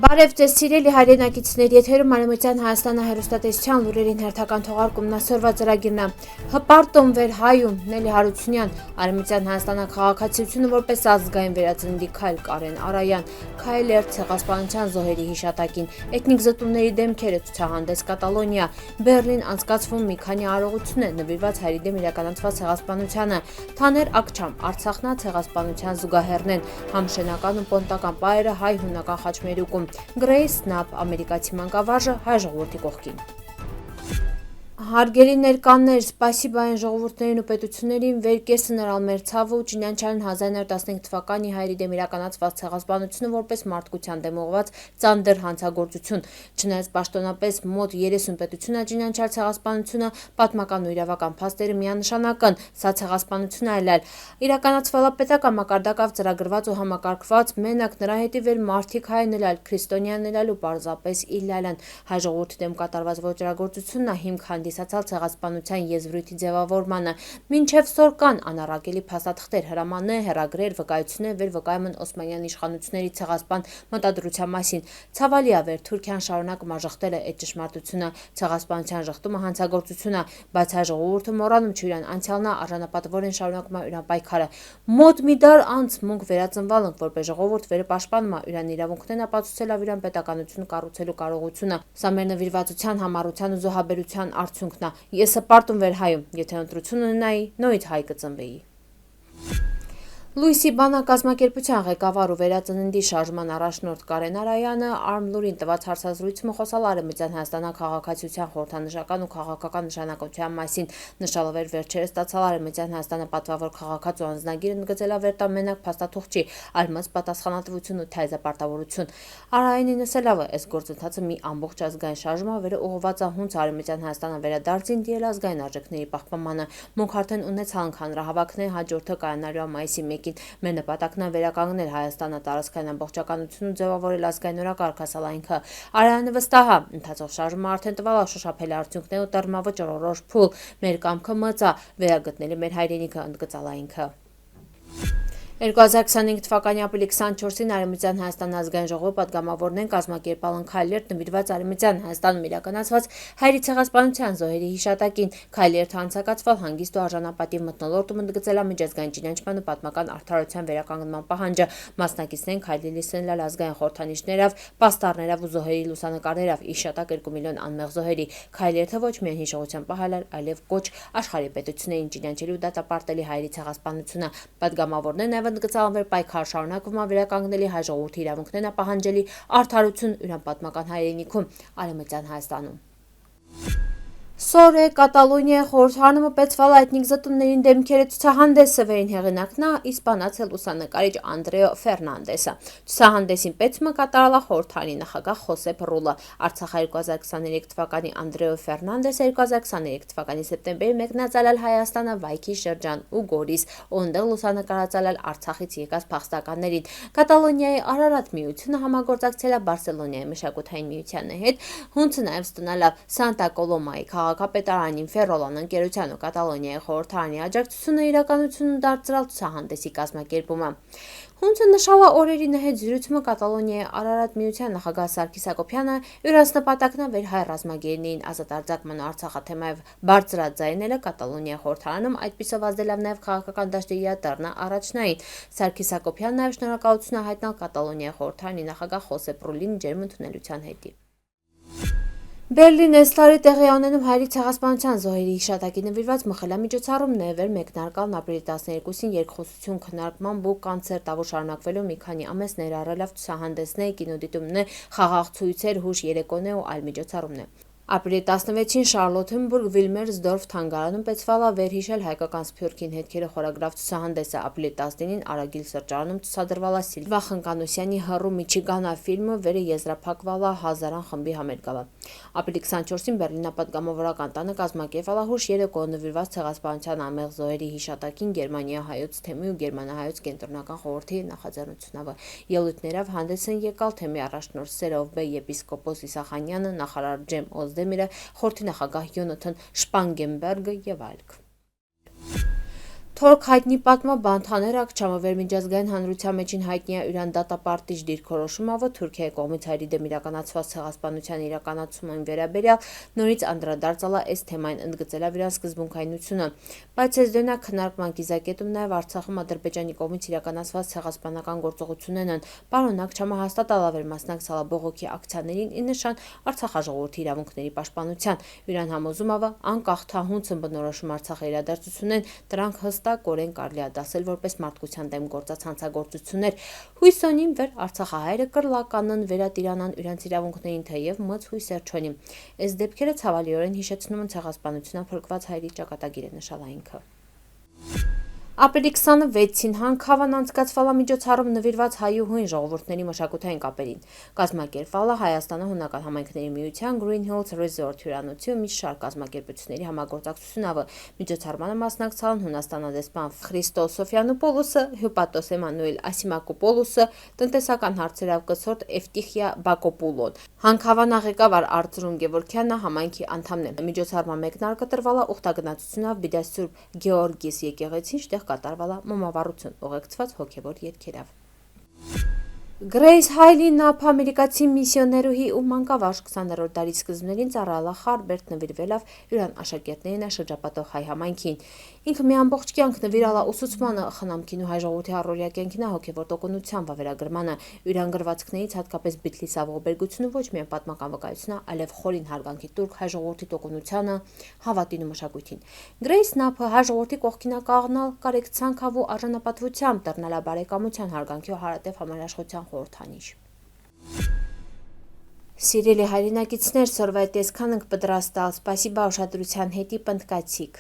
Բարև ձեզ սիրելի հայրենակիցներ, եթերում Արևմտյան Հայաստանը հեռուստատեսության լուրերին հերթական թողարկումն այսօրվա ծրագիրն է։ Հպարտում վեր հայում Նելի Հարությունյան, Արևմտյան Հայաստանը քաղաքացիությունը որպես ազգային վերածննդի քայլ Կարեն Արայան, Քայլեր ցեղասպանության զոհերի հիշատակին, էթնիկ զտումների դեմքերը ցուցահանդես Կատալոնիա, Բեռլին անցկացվում մի քանի արարողություն է նվիրված հայերի դեմ իրականացված ցեղասպանությանը, Թաներ Ակչամ, Արցախնա ցեղասպանության զուգահեռն են, համշենական ու պոնտական պայերը հայ-հունական խաչմերուկում, Գրեյս Սնապ, ամերիկացի մանկավարժը հայ ժողովրդի կողքին։ Հարգելի ներկաներ, սպասիբա այն ժողովուրդներին ու պետություններին, վեր կեսը նրալ մեր ցավը ու ճինանչարին 1915 թվականի հայերի դեմ իրականացված ցեղասպանությունը որպես մարդկության դեմ ուղղված ծանր հանցագործություն, չնայած պաշտոնապես մոտ 30 պետություն ճինանչար ցեղասպանությունը, պատմական ու իրավական փաստերը միանշանակ են, սա ցեղասպանություն այլ իրականացվալա պետական մակարդակով ծրագրված ու համակարգված, մենակ նրա հետի վեր մարդիկ հայն էլ, քրիստոնյանն էլ ու պարզապես իլլալ են, հայ ժողովրդի դեմ կատարված ոճրագործությունն հիմք հանդիսացալ ցեղասպանության եզրույթի ձևավորմանը, մինչև սոր կան անառակելի փաստաթղթեր, հրամաններ, հեռագրեր, վկայություններ վեր վկայում են Օսմանյան իշխանությունների ցեղասպան մտադրության մասին։ Ցավալի է վեր Թուրքիան շարունակում աժխտել է այդ ճշմարտությունը, ցեղասպանության ժխտումը հանցագործություն է, բայց հայ ժողովուրդը մոռանում չի իրան անցյալն արժանապատվորեն շարունակում է իրան պայքարը։ Մոտ մի դար անց մունք վերածնվել ենք որպես ժողովուրդ վերը պաշտպանում է իրան իրավունքներն ապացուցել իրան պետականություն կառուցելու կարողությունը։ Սա մեր նվիրվածության, համառության ու զոհաբերության արդյունքն է։ Ես հպարտում վեր հայում, եթե ընտրություն ունենայի, նորից հայ կծնվեի։ Լույսի բանակազմակերպության ղեկավար ու վերածննդի շարժման առաջնորդ Կարեն Արայանը Արմլուրին տված հարցազրույցում խոսալ Արևմտյան Հայաստանի քաղաքացիության խորհրդանշական ու քաղաքական նշանակության մասին, նշելով վերջերս ստացալ Արևմտյան Հայաստանը պատվավոր քաղաքացու անձնագիրը ընդգծել ավերտամենակ փաստաթուղթ չի, այլ մեծ պատասխանատվություն ու թայզապարտավորություն։ Արայանի նշելով այս գործընթացը մի ամբողջ ազգային շարժում է, որը ուղղված է հունց Արևմտյան Հայաստանը վերադարձին դիել ազգային արժեքների պահպանմանը, մոնք արդեն ունեցան հանրահավաքներ հաջորդը կայանալու մայիսի 1-ին Մեր նպատակն է վերականգնել Հայաստանը տարածքային ամբողջականություն ու ձևավորել ազգային օրակարգ ասալ այնքը։ Արայանը վստահ է, ընթացող շարժումը արդեն տվալ շոշափել արդյունքներ ու տրմավճ օրոշ փուլ, մեր կամքը մծա, վերագտնելի մեր հայրենիքը ընդգծալ այնքը։ 2025 թվականի ապրիլի 24-ին Արևմտյան Հայաստան ազգային ժողովը պատգամավորներն կազմակերպել քայլերթ նվիրված Արևմտյան Հայաստանում իրականացված հայերի ցեղասպանության զոհերի հիշատակին։ Քայլերթը անցկացվել հանգիստ ու արժանապատիվ մթնոլորտում ընդգծել միջազգային ճանաչման ու պատմական արդարության վերականգնման պահանջը, մասնակիցներին քայլի լսել ազգային խորհրդանիշներով, պաստառներով ու զոհերի լուսանկարներով հիշատակ 2 միլիոն անմեղ զոհերի։ Քայլերթը ոչ միայն հիշողության պահել, այլև կոչ աշխարհի պետություններին ճանաչելու դատապարտելի հայերի ցեղասպանությունը։ Պատգամավորներն ընդգծալ պայքար շարունակվում է վերականգնելի հայ ժողովրդի իրավունքներն պահանջելի արդարություն իրան պատմական հայրենիքում Արևմտյան Հայաստանում։ Սորե Կատալոնիայի խորհրդարանը մոպեցվել էթնիկ զտումներին դեմքերը ցուցահանդեսը վերին հեղինակն է իսպանացի լուսանկարիչ Անդրեո Ֆերնանդեսը։ Ցուցահանդեսին պետք կատարել խորհրդարանի նախագահ Խոսեփ Ռուլը։ Արցախ 2023 թվականի Անդրեո Ֆերնանդեսը 2023 թվականի սեպտեմբերի մեկնածալալ Հայաստանը Վայքի շրջան ու Գորիս, ունդեղ լուսանկարածալալ Արցախից եկած փախստականներին։ Կատալոնիայի Արարատ միությունը համագործակցել է Բարսելոնայի մշակութային միության հետ, հունցը նաև ստանալավ Սանտա Կոլոմայի քաղաքապետարանին Ֆերոլան ընկերության ու Կատալոնիայի խորհրդարանի աջակցությունը իրականություն դարձրալ ցուցահանդեսի կազմակերպումը։ Հունցը նշալ է օրերին հետ զրույցումը Կատալոնիայի Արարատ միության նախագահ Սարգիս Հակոբյանը իրենց նպատակն է վեր հայ ռազմագերիներին ազատարձակման Արցախը թեմայով բարձրաձայնելը Կատալոնիայի խորհրդարանում այդպիսով ազդելով նաև քաղաքական դաշտի իրադարձն առաջնային։ Սարգիս Հակոբյանն նաև շնորհակալություն է հայտնել Կատալոնիայի խորհրդարանի նախագահ Խոսեփ Ռուլին ջերմ ընդունելության հետի։ Բեռլին Էստարի տեղի ունենում հայերի ցեղասպանության զոհերի հիշատակի նվիրված մխելամիջոցառումն է վեր մեկնարկալն ապրիլի 12-ին երկխոսություն քննարկման ու կոնցերտավոր շարունակվելու մի քանի ամիս ներառելով ցուցահանդեսներ, կինոդիտումներ, խաղաղ ցույցեր, հուշ երեկոներ ու այլ միջոցառումներ։ Ապրիլի 16-ին Շարլոթենբուրգ Վիլմերսդորֆ թանգարանում պետքվալա վերհիշել հայկական սփյուռքին հետքերը խորագրավ ցուցահանդեսը, ապրիլի 19-ին Արագիլ սրճարանում ցուցադրվալա Սիլվա Խնկանոսյանի հռու Միչիգանա ֆիլմը վերը եզրափակվալա Հազարան խմբի համերգալա։ Ապրիլի 24-ին Բեռլինի պատգամավորական տանը կազմակերպվալա հուշ երեկո նվիրված ցեղասպանության անմեղ զոհերի հիշատակին Գերմանիա հայոց թեմի ու Գերմանահայոց կենտրոնական խորհրդի նախաձեռնությունով։ Ելույթներով հանդես են եկալ թեմի առաջնորդ Սերովբե եպիսկոպոս Իսախանյանը, նախարար Ջեմ Օզդեմիրը, խորհրդի նախագահ Յոնաթան Շպանգենբերգը եւ այլք։ Թորք հայտնի պատմաբան Ակչամովեր միջազգային հանրության մեջին հայտնի է իրան դատապարտիչ դիրքորոշումով Թուրքիայի կողմից հայերի դեմ իրականացված ցեղասպանության իրականացումին վերաբերյալ նորից անդրադարձալա այս թեմային ընդգծելավ իրան սկզբունքայնությունը, բայց Էզդոնյա քննարկման կիզակետում նաև Արցախում Ադրբեջանի կողմից իրականացված ցեղասպանական գործողություններն են։ Պարոն Ակչամը հաստատալավ էր մասնակցալա բողոքի ակցիաներին ի նշան Արցախաժողովրդի իրավունքների պաշտպանության։ Իրան համոզումով անկախ թահունցն բնորոշում Արցախի իրադարձություններին, դրանք հստակորեն կարելի է դասել որպես մարդկության դեմ գործած հանցագործություններ։ Հույսոնին վեր Արցախահայերը կրլականն վերատիրանան իրենց իրավունքներին, թեև մծ հույսեր չունի։ Այս դեպքերը ցավալիորեն հիշեցնում են ցեղասպանությունով փրկված հայերի ճակատագիրը, նշել է ինքը։ Ապրիլի 26-ին հանքավան անցկացվալա միջոցառում նվիրված հայուհույն ժողովուրդների մշակութային կապերին։ Կազմակերպվալա Հայաստանը Հունական համայնքների միության Green Hills Resort հյուրանոցի մի շարք կազմակերպությունների համագործակցությունով միջոցառմանը մասնակցան Հունաստան դեսպան Խրիստոս Սոֆյանոպոլոսը, հյուպատոս Էմանուել Ասիմակոպոլոսը, տնտեսական հարցերով կցորդ Էվտիխիա Բակոպուլոն, հանքավան ղեկավար Արծրուն Գևորգյանը, համայնքի անդամներ։ Միջոցառման մեկնարկը տրվալա ուխտագնացությունով Բիդաս Սուրբ Գեորգիս եկեղեցին, շտեղ կատարվալա մոմավառություն ուղեկցված հոգևոր երգերով։ Գրեյս Հայլի Նափ ամերիկացի միսիոներուհի ու մանկավարժ 20-րդ դարի սկզբներին ծառայելա Խարբերտ նվիրվելով իրան աշակերտներին է շրջապատող հայ համայնքին։ Ինքը մի ամբողջ կյանք նվիրալա ուսուցմանը, խնամքին ու հայ ժողովրդի առօրյա կյանքին հոգևոր տոկունության վավերագրմանը, իրան գրվածքներից հատկապես Բիթլիսավ ողբերգությունը ոչ միայն պատմական վկայությունն, այլև խորին հարգանքի տուրք հայ ժողովրդի տոկունությանը, հավատին ու մշակույթին։ Գրեյս Նափը հայ ժողովրդի կողքին կաղնալ կարեկցանքավ ու արժանապատվությամբ դառնալա բարեկամության, հարգանքի ու հարատև համերաշխության խորհրդանիշ։ Սիրելի հայրենակիցներ, սորվա տեսքանք պատրաստալ, սպասիբա ուշադրության հետի պնդկացիք։